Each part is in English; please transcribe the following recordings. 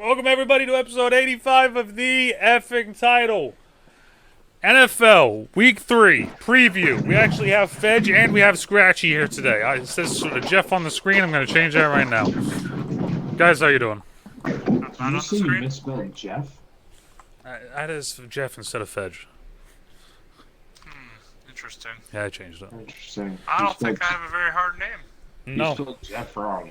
Welcome everybody to episode 85 of the effing title. NFL Week 3 preview. We actually have Fedge and we have Scratchy here today. It says Jeff on the screen. I'm going to change that right now. Guys, how you doing? Did you say you misspelled Jeff? That is Jeff instead of Fedge. Interesting. Yeah, I changed it. Interesting. I don't think I have a very hard name. No. You spelled Jeff wrong.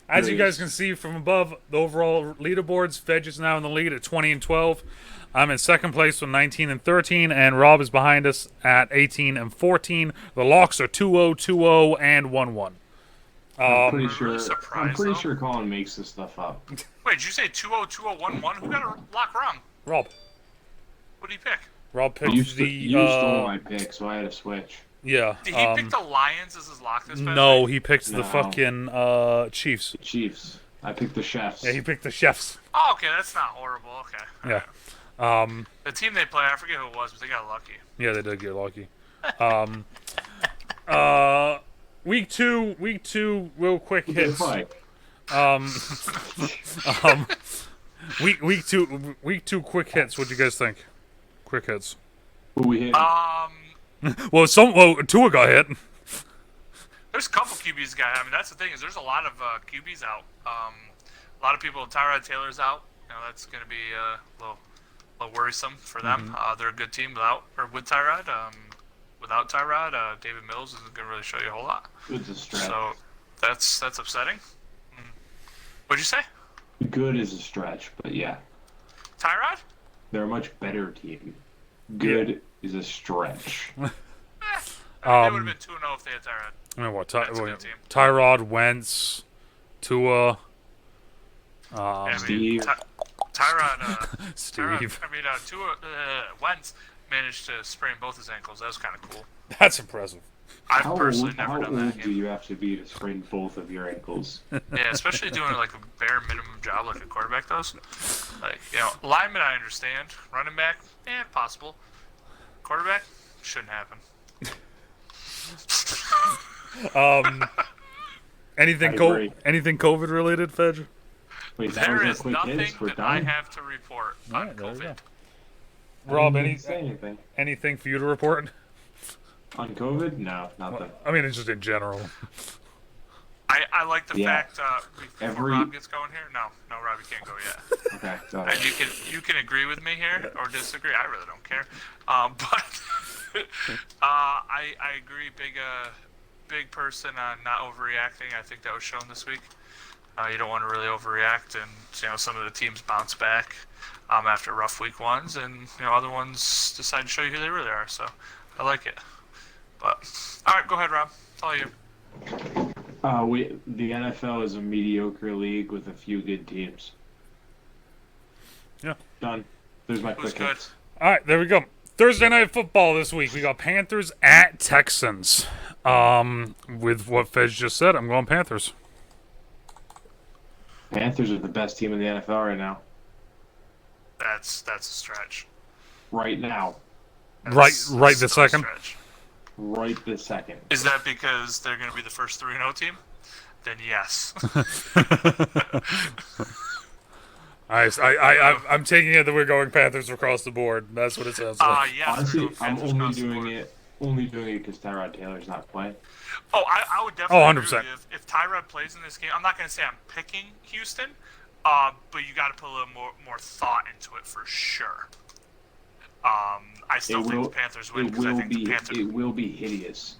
As you guys can see from above, the overall leaderboards, Fedge is now in the lead at 20 and 12. I'm in second place with 19 and 13, and Rob is behind us at 18 and 14. The locks are 2-0, 2-0, and 1-1. I'm pretty sure Colin makes this stuff up. Wait, did you say 2-0, 2-0, 1-1? Who got a lock wrong? Rob. What did he pick? Rob picked You stole my pick, so I had to switch. Yeah. Did he pick the Lions as his lock this past No, week? he picked the fucking Chiefs. The Chiefs. I picked the Chefs. Yeah, he picked the Chefs. Oh, okay, that's not horrible. Okay. Yeah. The team they play, I forget who it was, but they got lucky. Yeah, they did get lucky. Week two, real quick hits. Week two, quick hits. What'd you guys think? Quick hits. Who we hit? Well, Tua got hit. There's a couple QBs got. I mean, that's the thing is there's a lot of QBs out. A lot of people. Tyrod Taylor's out. You know, that's going to be a little worrisome for them. They're a good team with Tyrod. Without Tyrod, David Mills isn't going to really show you a whole lot. Good's a stretch. So that's upsetting. What'd you say? Good is a stretch, but yeah. Tyrod? They're a much better team. Good is a stretch. They would have been 2-0 if they had Tyrod. I mean, what? That's a good team. Tyrod, Wentz, Tua, Steve. Tyrod. Steve. Tua. Wentz managed to sprain both his ankles. That was kind of cool. That's impressive. I've personally never done that. How old do you have to be to sprain both of your ankles? Yeah, especially doing like a bare minimum job like a quarterback does. Like, you know, lineman I understand. Running back, possible. Quarterback, shouldn't happen. Anything COVID related, Fedge? Wait, there is nothing that I have to report on COVID. Rob, anything for you to report? On COVID? No, nothing. Well, I mean, it's just in general. I like the fact before Rob gets going here. No, Rob, you can't go yet. Okay, go ahead. And you can agree with me here or disagree. I really don't care. But I agree. Big person on not overreacting. I think that was shown this week. You don't want to really overreact, and you know some of the teams bounce back after rough week ones, and you know other ones decide to show you who they really are. So I like it. But all right, go ahead, Rob. It's all you. The NFL is a mediocre league with a few good teams. Yeah. Done. There's my quick hits. All right, there we go. Thursday night football this week. We got Panthers at Texans. With what Fez just said, I'm going Panthers. Panthers are the best team in the NFL right now. That's a stretch. Right now. Right this second. Stretch. Right this second. Is that because they're going to be the first 3-0 team? Then yes. I'm taking it that we're going Panthers across the board. That's what it sounds like. Yes. Honestly, I'm only doing it because Tyrod Taylor's not playing. Oh, I would definitely. 100%. Agree with you. If Tyrod plays in this game, I'm not going to say I'm picking Houston, but you got to put a little more thought into it for sure. I still think the Panthers win because I think the Panthers. It will be hideous.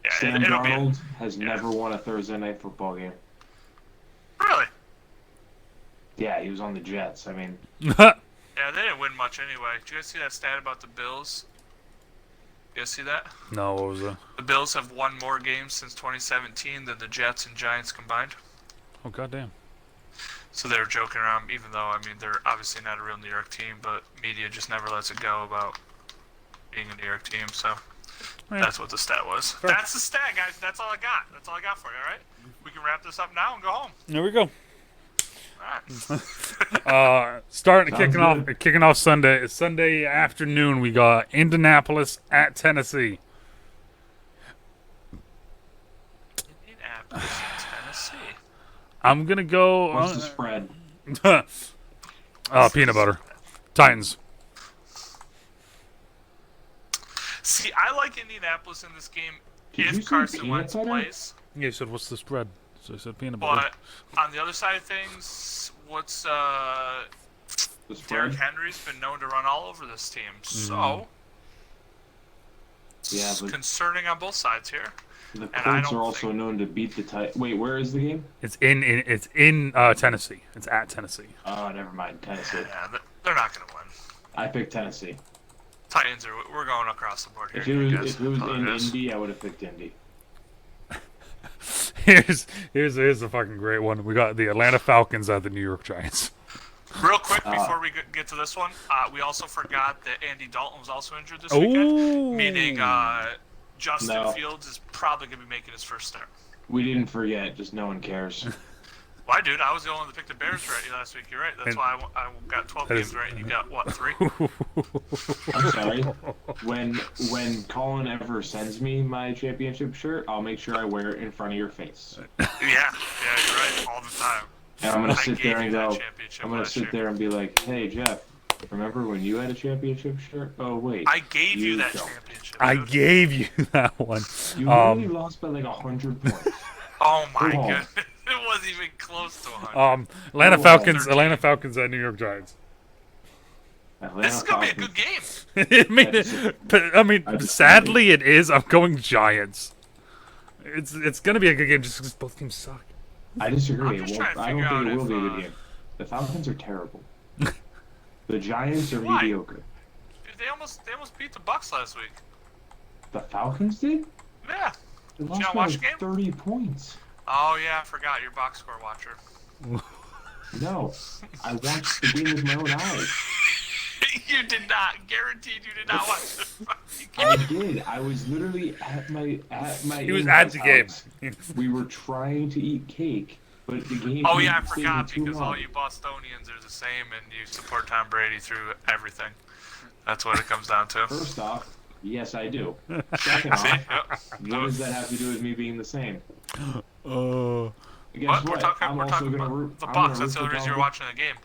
Yeah, Sam Darnold has never won a Thursday night football game. Really? Yeah, he was on the Jets. I mean. Yeah, they didn't win much anyway. Did you guys see that stat about the Bills? You guys see that? No, what was that? The Bills have won more games since 2017 than the Jets and Giants combined. Oh, goddamn. So they were joking around, even though, I mean, they're obviously not a real New York team, but media just never lets it go about being a New York team, so that's what the stat was. Fair. That's the stat, guys. That's all I got. That's all I got for you, all right? We can wrap this up now and go home. There we go. All right. Kicking off Sunday afternoon, we got Indianapolis at Tennessee. Indianapolis, Tennessee. I'm gonna go. What's the spread? Peanut butter. Titans. See, I like Indianapolis in this game Did you if say Carson peanut Wentz butter? plays. Yeah, you said what's the spread? So I said peanut butter. But on the other side of things, what's The Derrick spread? Henry's been known to run all over this team, so Yeah, it's but concerning on both sides here. the I Colts don't are also known to beat the Titans. Wait, where is the game? It's in Tennessee. It's at Tennessee. Oh, never mind. Tennessee. Yeah, they're not going to win. I picked Tennessee. We're going across the board here. If it was, guys. if it was That's all in it is. Indy, I would have picked Indy. Here's a fucking great one. We got the Atlanta Falcons at the New York Giants. Real quick before we get to this one, we also forgot that Andy Dalton was also injured this weekend, meaning Justin Fields is probably going to be making his first start. We didn't forget, just no one cares. Why, dude? I was the only one that picked the Bears right last week. You're right. That's why I got 12 games right, and you got, what, 3? I'm sorry. When Colin ever sends me my championship shirt, I'll make sure I wear it in front of your face. Yeah, you're right. All the time. And I'm gonna I sit gave there and you that go. championship I'm gonna last sit year. there and be like, "Hey Jeff, remember when you had a championship shirt? Oh wait, I gave you that don't. championship. I dude. gave you that one. You literally lost by like 100 points." Oh my Go home. goodness. It wasn't even close to 100. Atlanta Oh, Falcons. 13. Atlanta Falcons at New York Giants. This is going to be a good game. I mean, sadly it is. I'm going Giants. It's gonna be a good game just because both teams suck. I disagree. I'm just trying to I don't figure think it out will be a if, good game. The Falcons are terrible. The Giants are Why? mediocre. Dude, they almost beat the Bucks last week. The Falcons did? Yeah. They you lost not by watch like the game? 30 points. Oh, yeah, I forgot. You're a box score watcher. No, I watched the game with my own eyes. You did not. Guaranteed you did not watch the fucking I game. did. I was literally at my. He was in-laws' at the game. house. We were trying to eat cake, but the game. Oh, yeah, I was forgot taking too because all long. you Bostonians are the same and you support Tom Brady through everything. That's what it comes down to. First off, yes, I do. Second See? off, Yep. what does that have to do with me being the same? Guess But what? we're talking gonna about root. the I'm Bucks. gonna That's the root only for reason you're Tom- watching the game.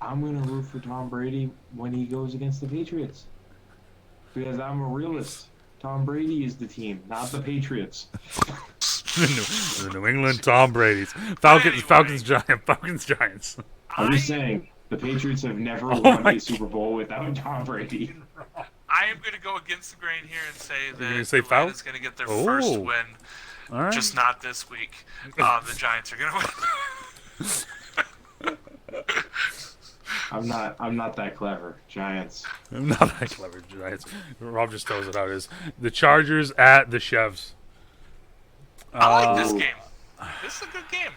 I'm gonna root for Tom Brady when he goes against the Patriots. Because I'm a realist. Tom Brady is the team, not the Patriots. The New England Tom Brady's Falcons. Falcons Giants. I'm just saying, the Patriots have never Oh won my a Super Bowl without Tom Brady. I am going to go against the grain here and say gonna that say Atlanta's going to get their first Oh. win, All right. just not this week. The Giants are going to win. I'm not that clever. Giants. I'm not that clever, Giants. Rob just tells it how it is. The Chargers at the Chevs. I like this Oh. game. This is a good game.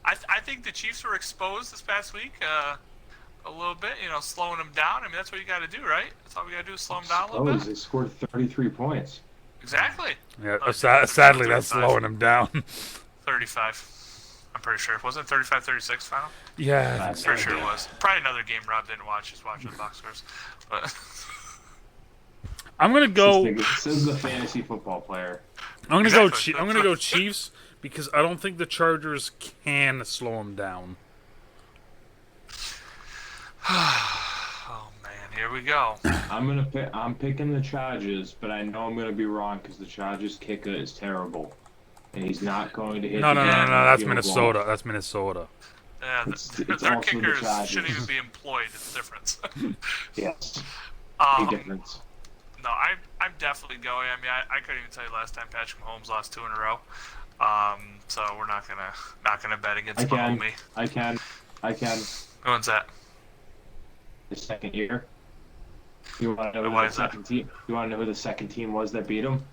I think the Chiefs were exposed this past week a little bit, slowing them down. I mean, that's what you got to do, right? That's all we got to do is slow them down a little bit. They scored 33 points. Exactly. Yeah, sadly, that's slowing them down. 35. I'm pretty sure. Wasn't it 35-36 final? Yeah, That's Pretty sure it was. Probably another game Rob didn't watch. Just watching the box scores. But I'm gonna go. This is the fantasy football player. I'm gonna go. Exactly. I'm gonna go Chiefs because I don't think the Chargers can slow them down. oh man, here we go. I'm picking the Chargers, but I know I'm gonna be wrong because the Chargers kicker is terrible, and he's not going to hit. No. the That's field goal. Minnesota. That's Minnesota. Yeah, It's their also the kickers Chargers. shouldn't even be employed. It's a difference. Yes, um, big difference. No, I'm definitely going. I mean, I couldn't even tell you last time Patrick Mahomes lost 2 in a row. So we're not gonna bet against Mahomes. I can. Who wins that? The second year. You want to know Why who the is that? second team? You want to know who the second team was that beat him? Tom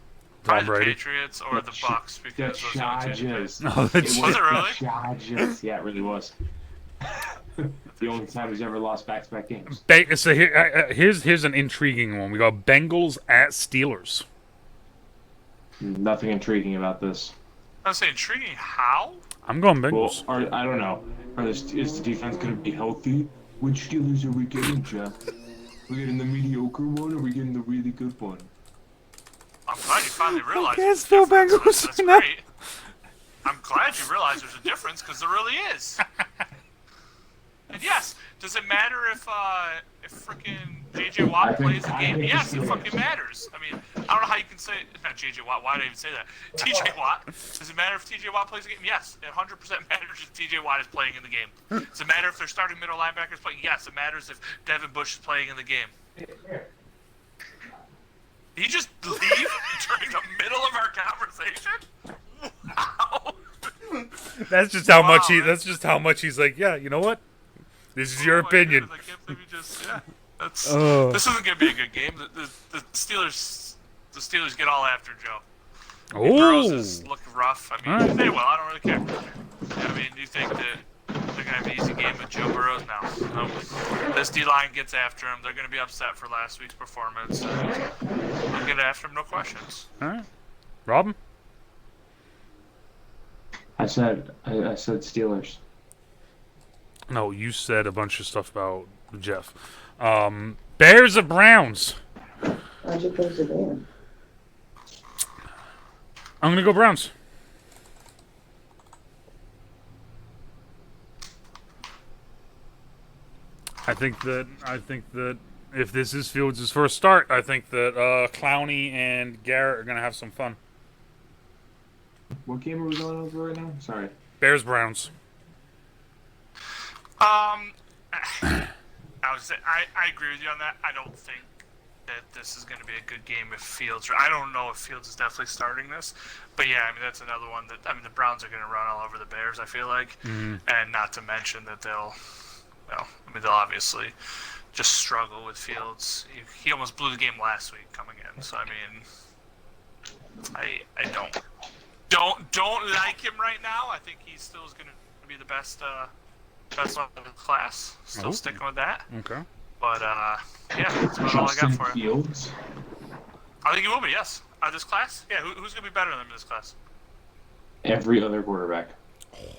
Probably the Brady. Patriots or the Bucks The because those are the two. Chargers. No, the was Was it really? The Chargers. Yeah, it really was. The only time he's ever lost back-to-back games. So here's an intriguing one. We got Bengals at Steelers. Nothing intriguing about this. I was saying intriguing. How? I'm going Well, Bengals. I don't know. Is the defense going to be healthy? Which Steelers are we getting, Jeff? We getting the mediocre one, or are we getting the really good one? I'm glad you finally realized. can't the spell difference. Bengals That's now. great. I'm glad you realize there's a difference, because there really is. And yes, does it matter if freaking J.J. Watt plays the game? Yes, it fucking matters. I mean, I don't know how you can say not J.J. Watt. Why did I even say that? T.J. Watt. Does it matter if T.J. Watt plays the game? Yes, it 100% matters if T.J. Watt is playing in the game. Does it matter if they're starting middle linebackers playing? Yes, it matters if Devin Bush is playing in the game. Did he just leave during the middle of our conversation? Wow. That's just how much he. That's just how much he's like. Yeah, you know what? This is your opinion. Goodness, I can't believe you just. Yeah. This isn't gonna be a good game. The Steelers get all after Joe. Burrows is looking rough. I mean, they will. I don't really care. I mean, do you think that they're gonna have an easy game with Joe Burrows now? This D-line gets after him. They're gonna be upset for last week's performance. They'll get after him, no questions. All right, Robin. I said Steelers. No, you said a bunch of stuff about Jeff. Bears or Browns? Why'd you close the door? I'm gonna go Browns. I think that if this is Fields' first start, I think that Clowney and Garrett are gonna have some fun. What game are we going over right now? Sorry. Bears Browns. I agree with you on that. I don't think that this is going to be a good game if Fields. I don't know if Fields is definitely starting this, but yeah, I mean that's another one that the Browns are going to run all over the Bears. I feel like, and not to mention that they'll obviously just struggle with Fields. He almost blew the game last week coming in, so I mean, I don't like him right now. I think he still is going to be the best level of the class. Still sticking with that. Okay. But yeah, that's about all I got for you. Fields? I think he will be. Yes. This class. Yeah. Who's going to be better than him in this class? Every other quarterback.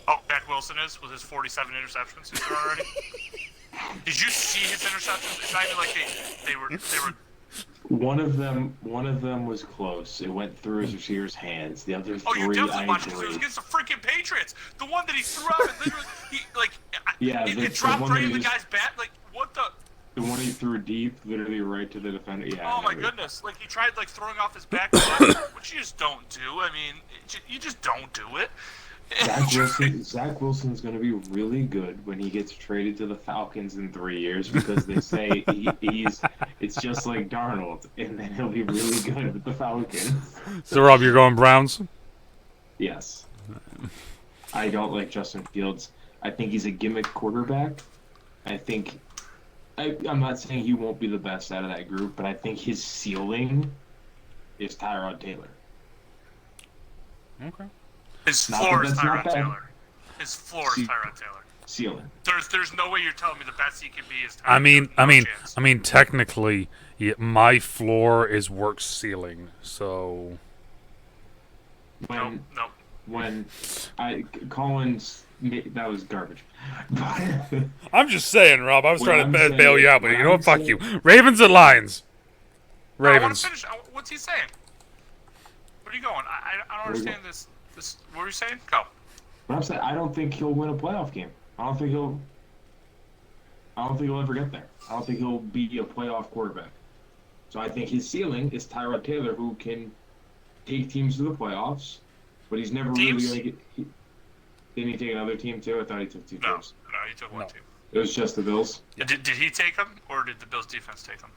Oh, Jack Wilson is with his 47 interceptions he's thrown already. Did you see his interceptions? It's not even like they were. One of them was close. It went through his receiver's hands. The other three, you're definitely watching because it was agree. against the freaking Patriots. The one that he threw out and literally, it the dropped one right that in he the just- guy's back. Like, what the? The one he threw deep, literally right to the defender. Yeah. Oh my goodness! Like he tried throwing off his back, which you just don't do. I mean, you just don't do it. Zach Wilson's going to be really good when he gets traded to the Falcons in 3 years because they say it's just like Darnold, and then he'll be really good with the Falcons. So Rob, you're going Browns? Yes. I don't like Justin Fields. I think he's a gimmick quarterback. I'm not saying he won't be the best out of that group, but I think his ceiling is Tyrod Taylor. Okay. His floor is that's not Tyrod bad. Taylor. His floor is Tyrod Taylor. Ceiling. There's no way you're telling me the best he can be is Tyrod. I mean, technically, my floor is work ceiling. So. No. When Collins, that was garbage. I'm just saying, Rob. I was What trying I'm to saying- bail you out, but what you know what? I'm Fuck saying- you. Ravens and Lions. I want to Ravens. finish. What's he saying? What are you going? I don't understand this. What are you saying? Go. But I'm saying I don't think he'll win a playoff game. I don't think he'll ever get there. I don't think he'll be a playoff quarterback. So I think his ceiling is Tyrod Taylor, who can take teams to the playoffs, but he's never Teams? really going to get. Didn't he take another team too? I thought he took two No, teams. he took one team. It was just the Bills. Did he take him, or did the Bills defense take him?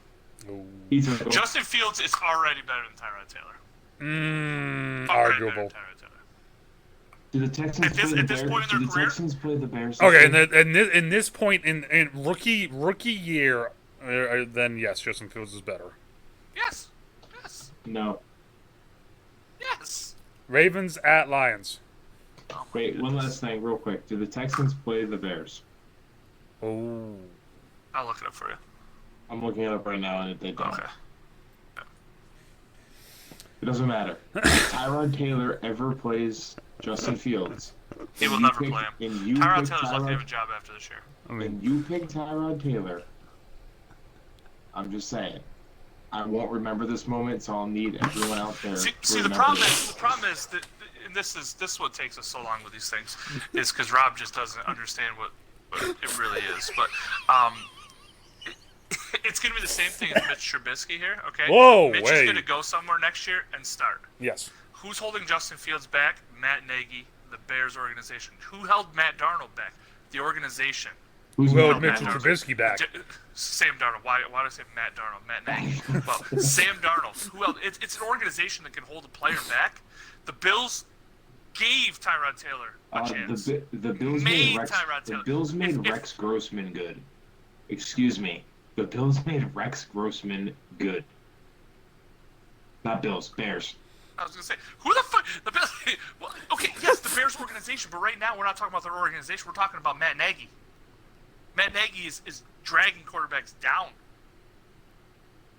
He took them. Justin Fields is already better than Tyrod Taylor. Already better Arguable. than Tyrod Taylor. Do the Texans At this- play at the this Bears? point in Do their the career? Texans play the Bears? Okay, this year? and in this point in rookie year, then yes, Justin Fields is better. Yes. No. Yes. Ravens at Lions. Oh, my Wait, one goodness. last thing, real quick. Do the Texans play the Bears? Oh. I'll look it up for you. I'm looking it up right now, and they don't. Okay. It doesn't matter. If Tyrod Taylor ever plays Justin Fields, He will and never you play pick- him. And you Tyrod pick Taylor's lucky to have a Tyrod, job after this year. and you pick Tyrod Taylor, I'm just saying. I won't remember this moment, so I'll need everyone out there. See, to the remember problem this. is that and this is what takes us so long with these things, is because Rob just doesn't understand what it really is. But it's going to be the same thing as Mitch Trubisky here, okay? Whoa, Mitch is going to go somewhere next year and start. Yes. Who's holding Justin Fields back? Matt Nagy, the Bears organization. Who held Matt Darnold back? The organization. Who held Matt Mitchell Darnold? Trubisky back? Sam Darnold. Why did I say Matt Darnold? Matt Nagy. Well, Sam Darnold. Who else? It's an organization that can hold a player back. The Bills gave Tyrod Taylor a chance. The Bills made Rex Grossman good. Excuse me. The Bills made Rex Grossman good. Not Bills, Bears. I was going to say, who the fuck? The Bills. Well, okay, yes, the Bears organization, but right now we're not talking about their organization. We're talking about Matt Nagy. Matt Nagy is dragging quarterbacks down.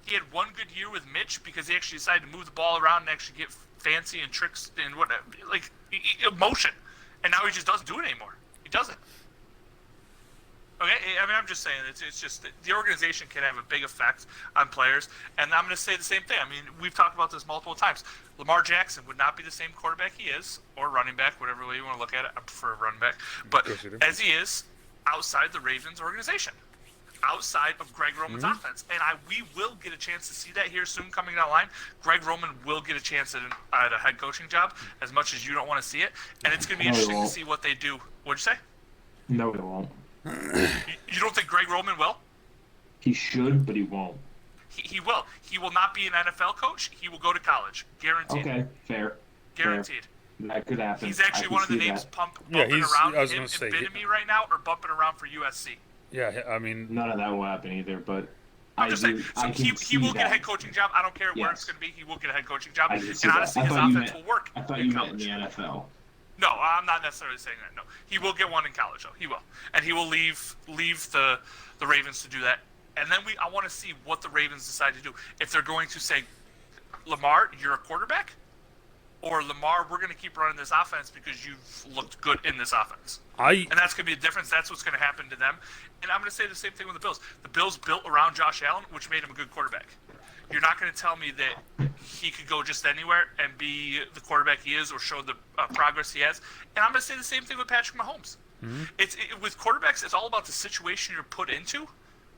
He had one good year with Mitch because he actually decided to move the ball around and actually get fancy and tricks and whatever, like emotion. And now he just doesn't do it anymore. He doesn't. Okay, I mean, I'm just saying, it's just the organization can have a big effect on players, and I'm going to say the same thing. I mean, we've talked about this multiple times. Lamar Jackson would not be the same quarterback he is, or running back, whatever way you want to look at it. I prefer running back, but as he is outside the Ravens organization, outside of Greg Roman's offense, and we will get a chance to see that here soon coming down the line. Greg Roman will get a chance at a head coaching job, as much as you don't want to see it, and it's going to be interesting to see what they do. What'd you say? No, it won't. You don't think Greg Roman will? He should, but he won't. He will. He will not be an NFL coach. He will go to college. Guaranteed. Okay, fair. Guaranteed. Fair. That could happen. He's actually one of the names bumping around in Bidemy right now, or bumping around for USC. Yeah, I mean... None of that will happen either, but... I'm just saying, so he will get a head coaching job. I don't care where it's going to be. He will get a head coaching job. And honestly, his offense will work. I thought you meant in the NFL. No, I'm not necessarily saying that. No, he will get one in college, though. He will, and he will leave the Ravens to do that. And then I want to see what the Ravens decide to do. If they're going to say, Lamar, you're a quarterback, or Lamar, we're going to keep running this offense because you've looked good in this offense. And that's going to be a difference. That's what's going to happen to them. And I'm going to say the same thing with the Bills. The Bills built around Josh Allen, which made him a good quarterback. You're not going to tell me that he could go just anywhere and be the quarterback he is or show the progress he has. And I'm going to say the same thing with Patrick Mahomes. Mm-hmm. With quarterbacks, it's all about the situation you're put into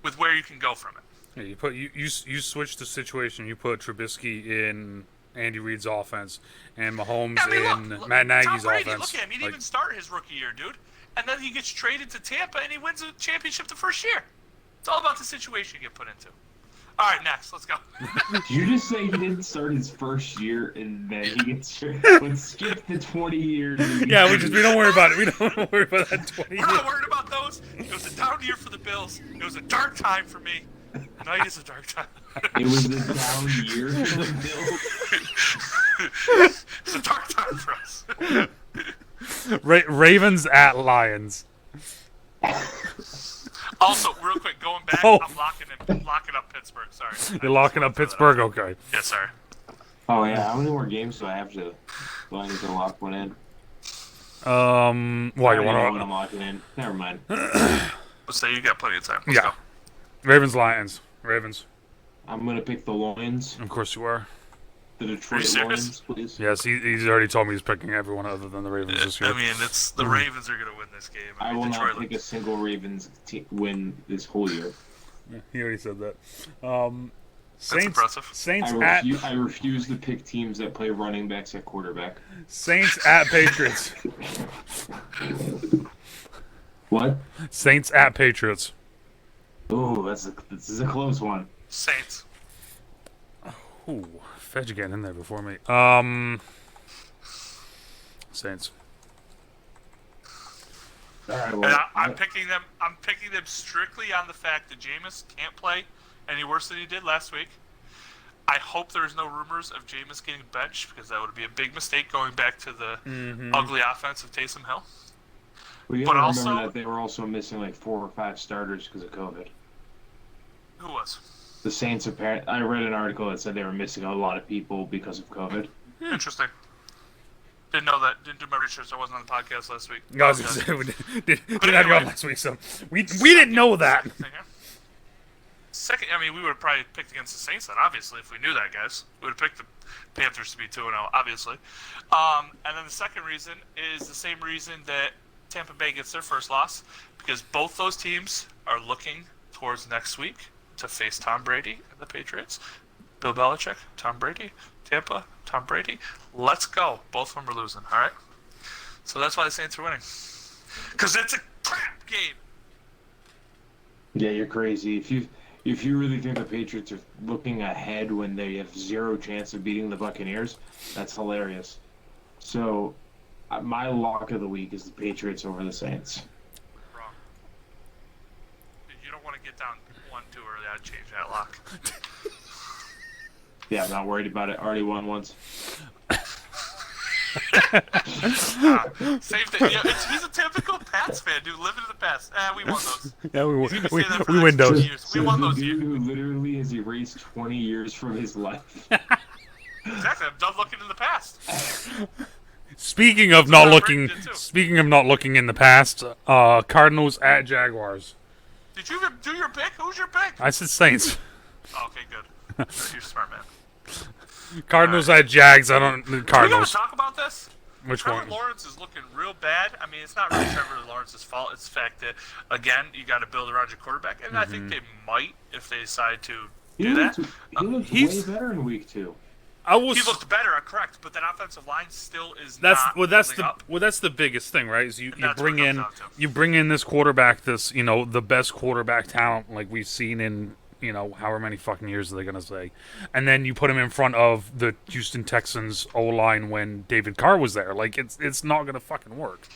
with where you can go from it. Yeah, you switch the situation. You put Trubisky in Andy Reid's offense and Mahomes in Matt Nagy's Tom Brady, offense. Look at him. He didn't even start his rookie year, dude. And then he gets traded to Tampa and he wins a championship the first year. It's all about the situation you get put into. All right, next. Let's go. Did you just say he didn't start his first year and then he gets let's skip the 20 years? Yeah, we don't worry about it. We don't worry about that 20 years. We're not worried about those. It was a down year for the Bills. It was a dark time for me. Night is a dark time. It was a down year for the Bills. It's a dark time for us. Ravens at Lions. Also, real quick, going back, Oh. I'm locking up Pittsburgh. Sorry. You're locking up Pittsburgh? Okay. Yes, sir. Oh, yeah. How many more games do I have to lock one in? Why you want when I'm locking in? Never mind. Let's say you got plenty of time. Let's go. Ravens, Lions. Ravens. I'm going to pick the Lions. Of course you are. The Detroit Lions, please. Yes, he's already told me he's picking everyone other than the Ravens this year. I mean, it's the Ravens are going to win this game. I will Detroit not pick a single Ravens win this whole year. Yeah, he already said that. That's impressive. Saints I refuse to pick teams that play running backs at quarterback. Saints at Patriots. What? Saints at Patriots. Ooh, this is a close one. Saints. Ooh, Fedge getting in there before me. Saints. All right, And well, I'm picking them. I'm picking them strictly on the fact that Jameis can't play any worse than he did last week. I hope there's no rumors of Jameis getting benched because that would be a big mistake going back to the ugly offense of Taysom Hill. well, you but gotta also- remember that they were also missing like 4 or 5 starters because of COVID. Who was? The Saints apparently. I read an article that said they were missing a lot of people because of COVID. Interesting. Didn't know that. Didn't do my research. I wasn't on the podcast last week. I was gonna say, we didn't have you on last week, so we didn't know that. Second, I mean, we would have probably picked against the Saints then, obviously, if we knew that, guys. We would have picked the Panthers to be 2-0, obviously. And then the second reason is the same reason that Tampa Bay gets their first loss, because both those teams are looking towards next week to face Tom Brady and the Patriots. Bill Belichick, Tom Brady, Tampa, Tom Brady. Let's go. Both of them are losing, all right? So that's why the Saints are winning. Because it's a crap game. Yeah, you're crazy. If you really think the Patriots are looking ahead when they have zero chance of beating the Buccaneers, that's hilarious. So, my lock of the week is the Patriots over the Saints. Wrong. You don't want to get down 1-2 early. I'd change that lock. Yeah, I'm not worried about it. Already won once. Same thing. Yeah, he's a typical Pats fan, dude. Living in the past. We won those. Yeah, He's gonna say that for we the win next 2 those. years. We won those The years. dude who literally has erased 20 years from his life. Exactly. I'm done looking in the past. Speaking of not looking in the past, Cardinals at Jaguars. Did you even do your pick? Who's your pick? I said Saints. Okay, good. You're a smart man. Cardinals at Jags. I don't. We gotta Cardinals. talk about this. Which Trevor one? Lawrence is looking real bad. I mean, it's not really Trevor Lawrence's fault. It's the fact that, again, you got to build around your quarterback. And I think they might if they decide to do that. He looked way he's- better in week 2. I was. He looked better, correct, but that offensive line still is That's not that's the biggest thing, right? Is you that's bring what it in comes down to. you bring in this quarterback, this the best quarterback talent like we've seen in however many fucking years are they gonna say, and then you put him in front of the Houston Texans O line when David Carr was there. Like it's not gonna fucking work,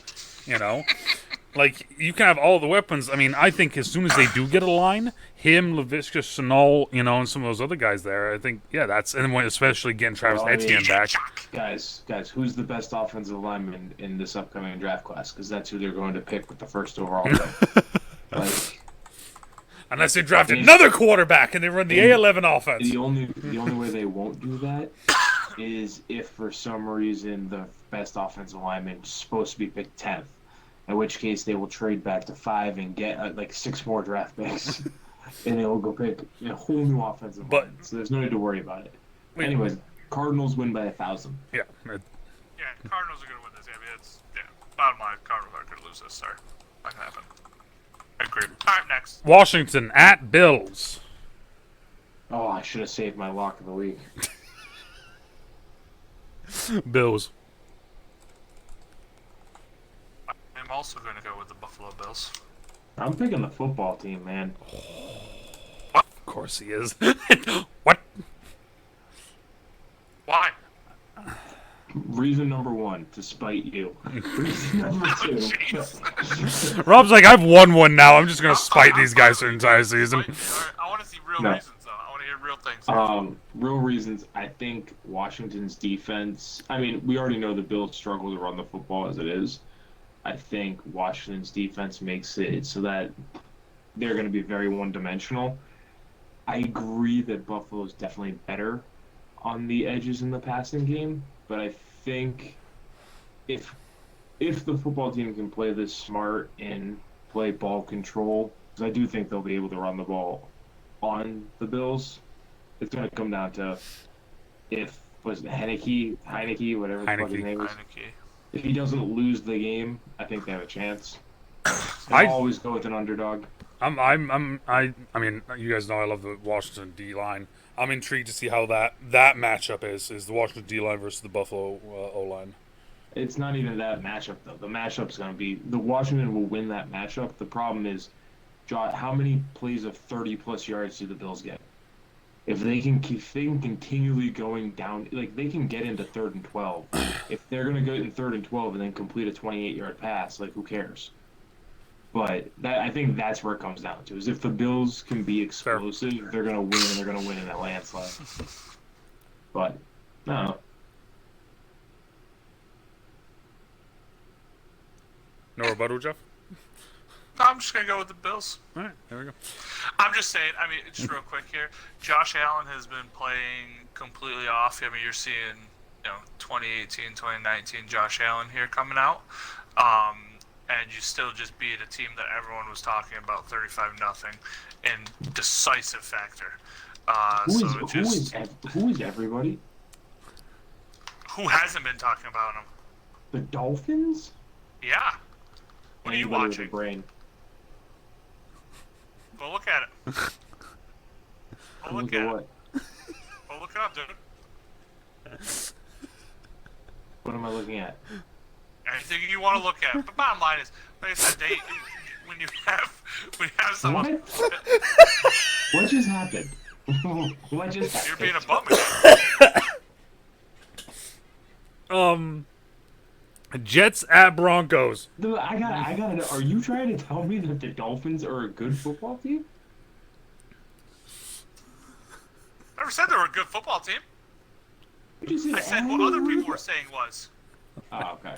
Like you can have all the weapons. I mean, I think as soon as they do get a line, him, Laviska Shenault, and some of those other guys there, I think that's and when especially getting Travis Well, I mean, Etienne back. Guys, who's the best offensive lineman in this upcoming draft class? Because that's who they're going to pick with the first overall pick. Like, Unless they draft another quarterback and they run the A11 offense. the only way they won't do that is if for some reason the best offensive lineman is supposed to be picked 10th. In which case they will trade back to 5 and get like 6 more draft picks, and they will go pick a whole new offensive line. So there's no need to worry about it. Anyways, Cardinals win by 1,000. Yeah. Yeah, Cardinals are going to win this. I mean, bottom line, Cardinals are going to lose this. Sorry. Not going to happen. I agree. All right, next. Washington at Bills. Oh, I should have saved my lock of the week. Bills. I'm also going to go with the Buffalo Bills. I'm picking the football team, man. Of course he is. What? Why? Reason number 1, to spite you. Reason number 2. Rob's like, I've won one now. I'm just going to spite these guys the entire season. All right, I want to see real No. reasons, though. I want to hear real things. Real reasons. I think Washington's defense. I mean, we already know the Bills struggle to run the football as it is. I think Washington's defense makes it so that they're going to be very one-dimensional. I agree that Buffalo's definitely better on the edges in the passing game, but I think if the football team can play this smart and play ball control, because I do think they'll be able to run the ball on the Bills, it's going to come down to was it Heineke, whatever the fuck his name is. Heineke. If he doesn't lose the game, I think they have a chance. I- I'll always go with an underdog. I mean, you guys know I love the Washington D line. I'm intrigued to see how that matchup is the Washington D line versus the Buffalo O line. It's not even that matchup, though. The matchup's going to be... The Washington will win that matchup. The problem is, how many plays of 30-plus yards do the Bills get? If they can continually going down... Like, they can get into 3rd and 12. If they're going to go in 3rd and 12 and then complete a 28-yard pass, like, who cares? But I think that's where it comes down to, is if the Bills can be explosive, they're going to win, and they're going to win in that landslide. But, no. No rebuttal, Jeff? No, I'm just going to go with the Bills. All right, there we go. I'm just saying, I mean, just real quick here, Josh Allen has been playing completely off. I mean, you're seeing, 2018, 2019 Josh Allen here coming out. and you still just beat a team that everyone was talking about 35-0 in decisive factor. Who is everybody? Who hasn't been talking about them? The Dolphins? Yeah. What are you Anybody with watching? a brain. Go look at it. Go look at what? it. Go look it up, dude. What am I looking at? Anything you want to look at. But bottom line is, like I said, when you have someone, What? What just happened? What just happened? you're being a bum again. Jets at Broncos. Dude, I gotta know. Are you trying to tell me that the Dolphins are a good football team? I never said they were a good football team. I said what other people were saying was. Oh, okay.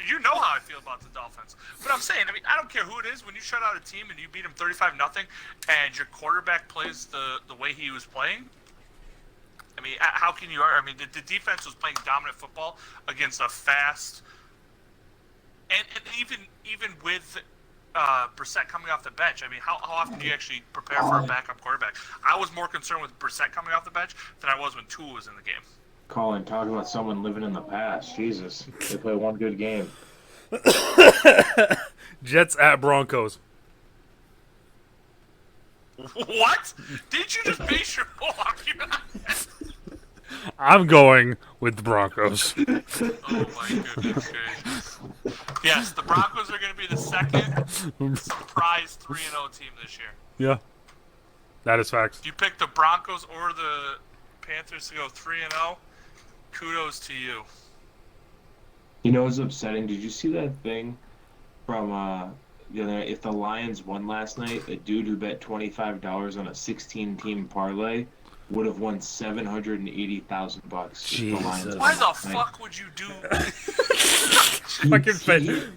You know how I feel about the Dolphins. But I'm saying, I don't care who it is. When you shut out a team and you beat them 35-0, and your quarterback plays the way he was playing, how can you? The defense was playing dominant football against a fast, and even with Brissett coming off the bench. How often do you actually prepare for a backup quarterback? I was more concerned with Brissett coming off the bench than I was when Tua was in the game. Colin, talk about someone living in the past. Jesus, they play one good game. Jets at Broncos. What? Did you just base your whole argument on that? I'm going with the Broncos. Oh my goodness gracious. Yes, the Broncos are going to be the second surprise 3-0 team this year. Yeah, that is facts. If you pick the Broncos or the Panthers to go 3-0, kudos to you. You know what's upsetting? Did you see that thing from the other night? If the Lions won last night, a dude who bet $25 on a 16-team parlay would have won $780,000. Jesus. Why the fuck would you do?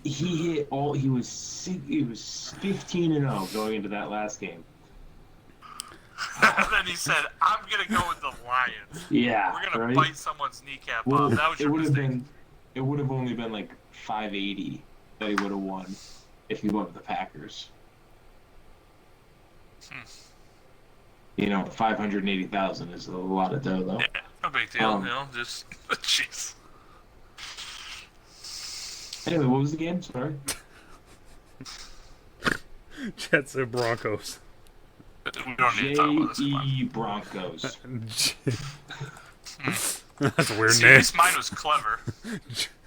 He hit all. He was 15-0 going into that last game. And then he said, "I'm gonna go with the Lions. Yeah, We're gonna right? bite someone's kneecap Well, off." That was your mistake. It would have only been like 580 that he would have won if he went with the Packers. You know, 580,000 is a lot of dough, though. Yeah, no big deal. Just jeez. Anyway, what was the game? Sorry. Jets at Broncos. We don't need to talk about this one. J.E. Broncos. That's a weird See, name. at least mine was clever.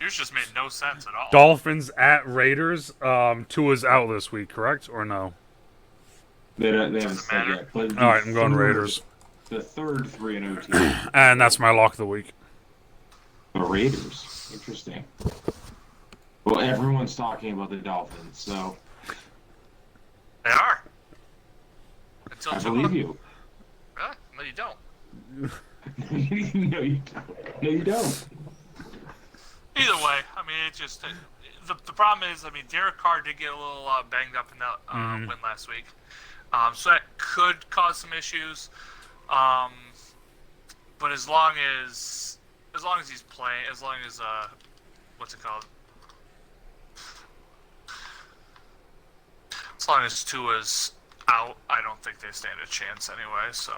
Yours just made no sense at all. Dolphins at Raiders. Tua's out this week, correct or no? They haven't Doesn't said matter. yet. But All right, I'm going Raiders. The third 3-0 team. And that's my lock of the week. The Raiders. Interesting. Well, everyone's talking about the Dolphins, so They are. Until I Tua. believe you. Really? No, you don't. No, you don't. No, you don't. Either way, it just the problem is, Derek Carr did get a little banged up in that win last week, so that could cause some issues. But as long as he's playing, as long as what's it called? As long as Tua's out, I don't think they stand a chance anyway. So,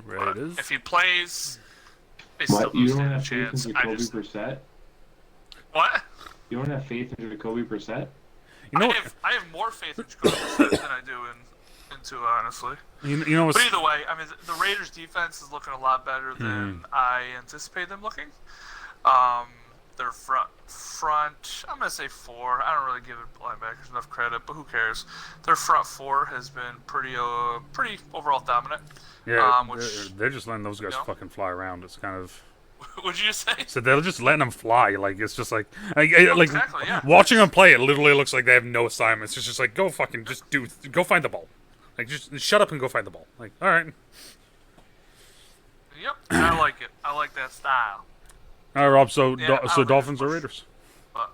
Raiders. if he plays, they still What? You don't don't stand a have faith chance. in I Jacoby just Brissett? what? You don't have faith in Jacoby Brissett? You know, I have more faith in Jacoby Brissett than I do in Tua, honestly. you know what's But either way, the Raiders' defense is looking a lot better than I anticipated them looking. Their front, I'm gonna say 4. I don't really give linebackers enough credit, but who cares? Their front 4 has been pretty overall dominant. yeah, Which, they're just letting those guys you know? fucking fly around. It's kind of. Would you say? So they're just letting them fly. Like it's just like exactly, yeah. watching them play. It literally looks like they have no assignments. It's just like go fucking just go find the ball. Like just shut up and go find the ball. Like all right. Yep, I like it. I like that style. All right, Rob. So Yeah, so I'll Dolphins or push. Raiders? But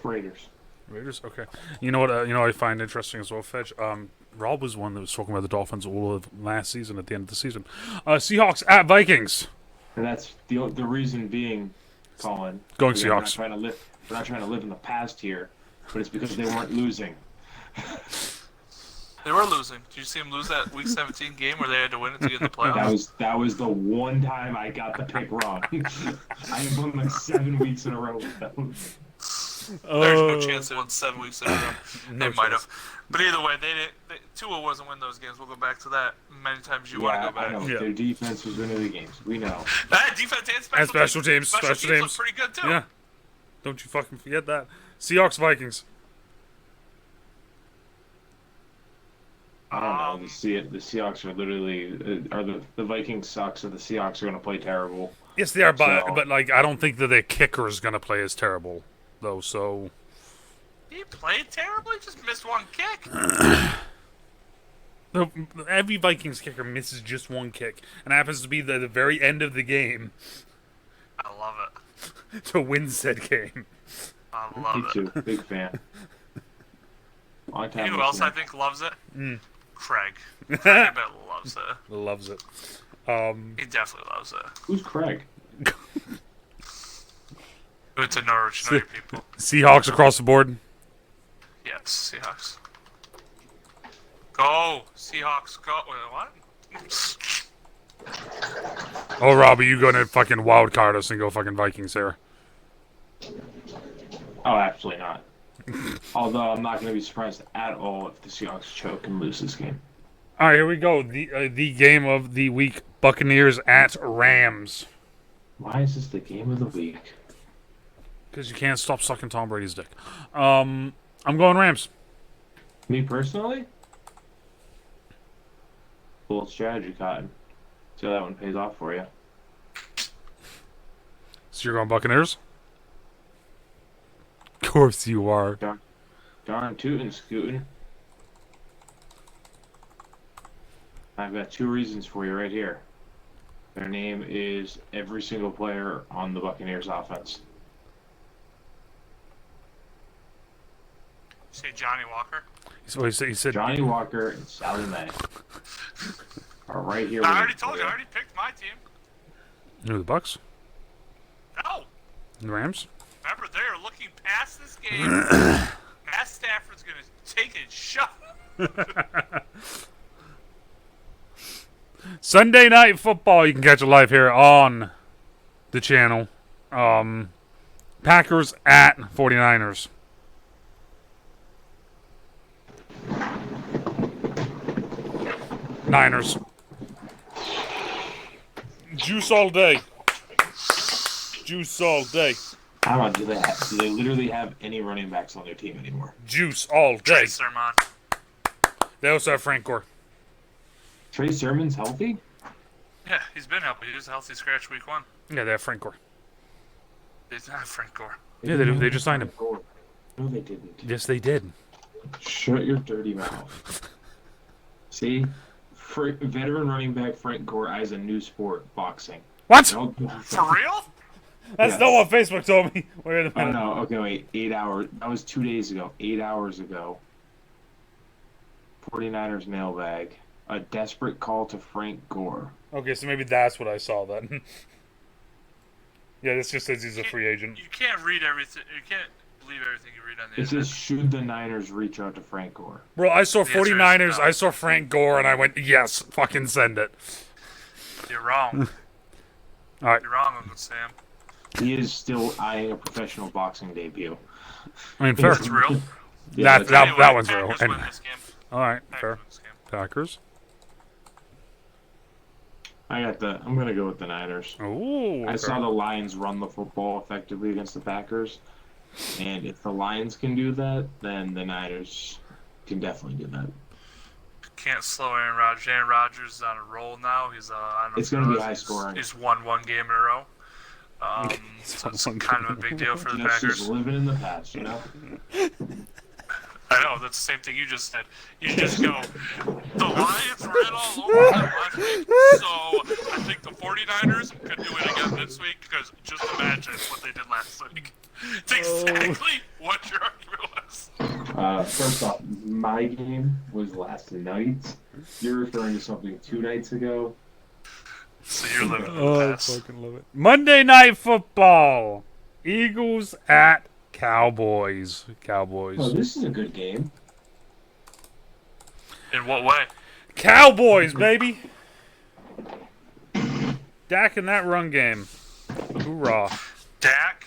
Raiders. Raiders. Okay. You know what? I find interesting as well, Fetch. Rob was one that was talking about the Dolphins all of last season at the end of the season. Seahawks at Vikings. And that's the reason being, Colin. Going I'm not Seahawks. trying to lift. We're not trying to live in the past here, but it's because they weren't losing. They were losing. Did you see them lose that Week 17 game where they had to win it to get in the playoffs? That was the one time I got the pick wrong. I have won like 7 weeks in a row with them. There's no chance they won 7 weeks in a row. No They might chance. have. But either way, they didn't. Tua wasn't winning those games. We'll go back to that many times you want to go back. I know. Yeah. Their defense was winning the games. We know. That defense and special, And special teams. Special Special teams teams. look pretty good too. Yeah. Don't you fucking forget that. Seahawks, Vikings. I don't know. The Seahawks are literally the Vikings suck, so the Seahawks are going to play terrible. Yes, they are, but So- but like I don't think that their kicker is gonna play as terrible, though. So He played terribly. Just missed one kick. every Vikings kicker misses just one kick, and it happens to be the very end of the game I love it. to win said game. I Me love it. too. Big fan. Long time You know who else listener. I think loves it? Craig. Craig I bet loves it. Loves it. He definitely loves it. Who's Craig? It's a Norwich United people. Seahawks across the board. Yes, Seahawks. Go Seahawks. Go. Wait, what? Oh, Robbie, you gonna fucking wild card us and go fucking Vikings here? Oh, absolutely not. Although I'm not going to be surprised at all if the Seahawks choke and lose this game. All right, here we go. The game of the week: Buccaneers at Rams. Why is this the game of the week? Because you can't stop sucking Tom Brady's dick. I'm going Rams. Me personally? Cool strategy, Cotton. See how that one pays off for you. So you're going Buccaneers? Of course you are. Darn tootin' scootin'. I've got 2 reasons for you right here. Their name is every single player on the Buccaneers offense. Say Johnny Walker. So he said Johnny Walker and Sally Mae are right here. I waiting already for told you. I already picked my team. Who, the Bucks? No. The Rams? Remember, they are looking past this game. Matt Stafford's going to take it shut. Sunday Night Football. You can catch it live here on the channel. Packers at 49ers. Niners. Juice all day. Juice all day. I don't know, do they literally have any running backs on their team anymore? Juice all day. Trey Sermon. They also have Frank Gore. Trey Sermon's healthy? Yeah, he's been healthy. He was a healthy scratch week 1. Yeah, they have Frank Gore. He's not Frank Gore. Yeah, they do. They just signed him. No, they didn't. Yes, they did. Shut your dirty mouth. See? Veteran running back Frank Gore eyes a new sport, boxing. What? Don't- For real? That's Yes. not what Facebook told me. Wait a Oh minute. no, okay, wait. 8 hours. That was 2 days ago. 8 hours ago. 49ers mailbag. A desperate call to Frank Gore. Okay, so maybe that's what I saw then. Yeah, this just says he's a free agent. You can't read everything. You can't believe everything you read on the It internet. says, should the Niners reach out to Frank Gore? Bro, I saw The answer is 49ers, no. I saw Frank Gore, and I went, yes, fucking send it. You're wrong. All right. You're wrong, Uncle Sam. He is still eyeing a professional boxing debut. I mean, fair. It's real. Yeah, That- that's- that one's real. Packers And- win this game. All right, Packers fair. win this game. Packers. I'm gonna go with the Niners. Ooh. I saw the Lions run the football effectively against the Packers, and if the Lions can do that, then the Niners can definitely do that. Can't slow Aaron Rodgers. Aaron Rodgers is on a roll now. He's I don't know It's if you gonna be realize high he's- scoring. He's won one game in a row. So it's kind of a big deal for the That's Packers. just living in the past, you know. I know, that's the same thing you just said. You just go, the Lions ran all over them last week, so I think the 49ers could do it again this week, because just imagine what they did last week. It's exactly what your argument was. First off, my game was last night. You're referring to something 2 nights ago. So you're living in Oh, the I past. fucking love it. Monday Night Football. Eagles at Cowboys. Oh, this is a good game. In what way? Cowboys, baby. Dak in that run game. Hoorah. Dak,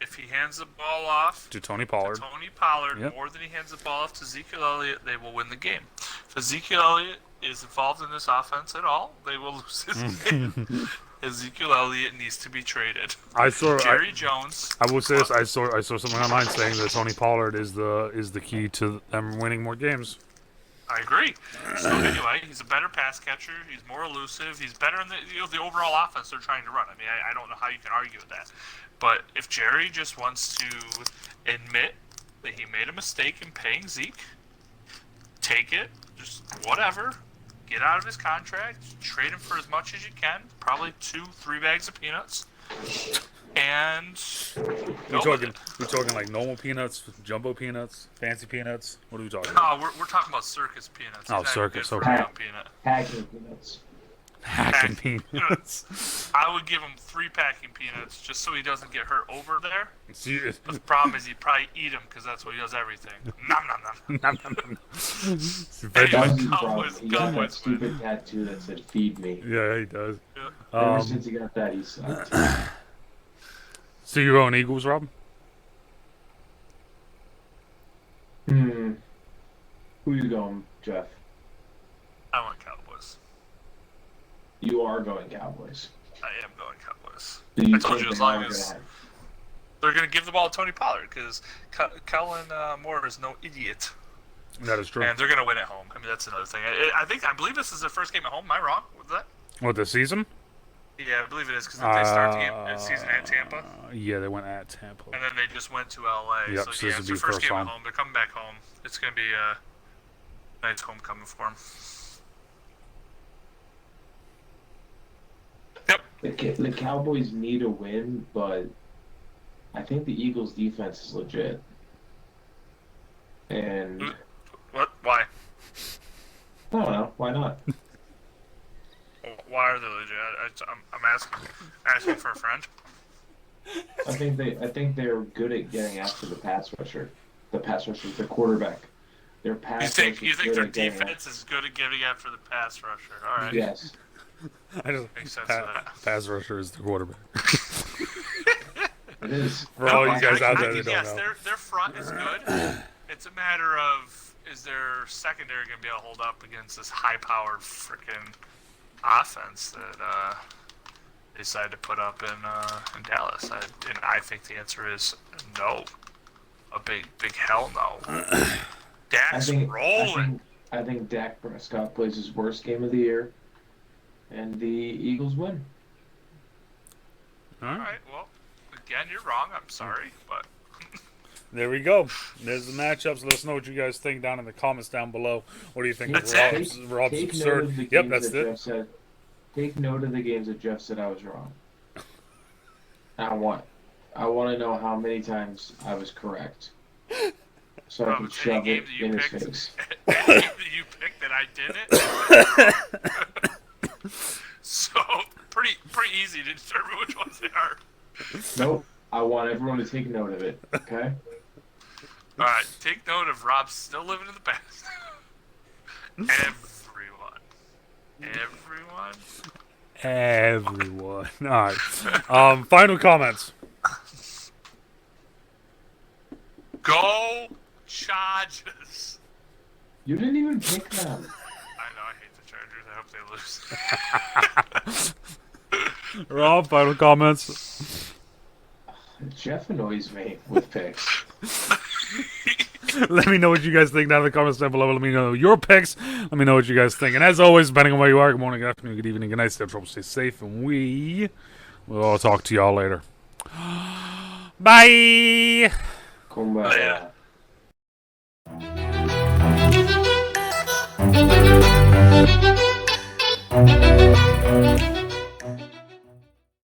if he hands the ball off To Tony Pollard. More than he hands the ball off to Ezekiel Elliott, they will win the game. If Ezekiel Elliott is involved in this offense at all, they will lose his game. Ezekiel Elliott needs to be traded. Jerry Jones. I will say this. I saw something online saying that Tony Pollard is the key to them winning more games. I agree. So anyway, he's a better pass catcher. He's more elusive. He's better in the overall offense they're trying to run. I mean, I don't know how you can argue with that. But if Jerry just wants to admit that he made a mistake in paying Zeke, take it, just whatever, get out of his contract, trade him for as much as you can, probably 2-3 bags of peanuts, and We're talking like normal peanuts, jumbo peanuts, fancy peanuts. What are we talking about? No, we're talking about circus peanuts. Oh, He's not circus, good for okay. a young peanut. Packing peanuts. Hacking peanuts. I would give him 3 packing peanuts just so he doesn't get hurt over there. See, But the problem is he'd probably eat them because that's what he does everything. Nom nom nom. nom, nom, nom. Anyway, That was his Cowboys- problem. He got that Cowboys win. stupid tattoo that said "Feed me." Yeah, he does. Yeah. Ever since he got that, he sucked. So you're going Eagles, Rob? Who you going, Jeff? I want Cowboys. You are going Cowboys. I am going Cowboys. Do you I told think you as they long are as gonna have- they're going to give the ball to Tony Pollard because Kellen Moore is no idiot. That is true. And they're going to win at home. I mean, that's another thing. I believe this is their first game at home. Am I wrong with that? What, the season? Yeah, I believe it is because they start the game season at Tampa. Yeah, they went at Tampa. And then they just went to LA. Yep, so so yeah, this it's will their be first first game home. at home. They're coming back home. It's going to be a nice homecoming for them. Yep. The Cowboys need a win, but I think the Eagles' defense is legit. And What? Why? I don't know, why not? Why are they legit? I'm asking for a friend. I think they're good at getting after the pass rusher. The quarterback. Their pass You think rush is their good at getting defense is good at getting after the pass rusher? All right. Yes. I just Makes sense for that. pass rusher is the quarterback. It is. For all you I- guys out I there think, that don't yes, know. their front is good. It's a matter of is their secondary going to be able to hold up against this high-powered freaking offense that they decided to put up in Dallas? And I think the answer is no. A big hell no. Dak's rolling. I think Dak Prescott plays his worst game of the year, and the Eagles win. All All right. right. Well, again, you're wrong. I'm sorry, but There we go. There's the matchups. Let us know what you guys think down in the comments down below. What do you think? That's Rob's, it. Rob's Take note absurd. of the Yep, games that's that it. Jeff said. Take note of the games that Jeff said I was wrong. I want to know how many times I was correct, so I can any shove game it that you in his picked, face. any game that you picked that I didn't. So pretty easy to determine which ones they are. Nope. I want everyone to take note of it. Okay. All right, take note of Rob still living in the past. Everyone. All right. Final comments. Go Chargers! You didn't even pick them. I know I hate the Chargers. I hope they lose. Rob, final comments. Jeff annoys me with picks. Let me know what you guys think down in the comments down below. Let me know your picks. Let me know what you guys think. And as always, depending on where you are, good morning, good afternoon, good evening, good night. Stay in trouble, stay safe, and we will all talk to y'all later. Bye. Kumbaya. Later.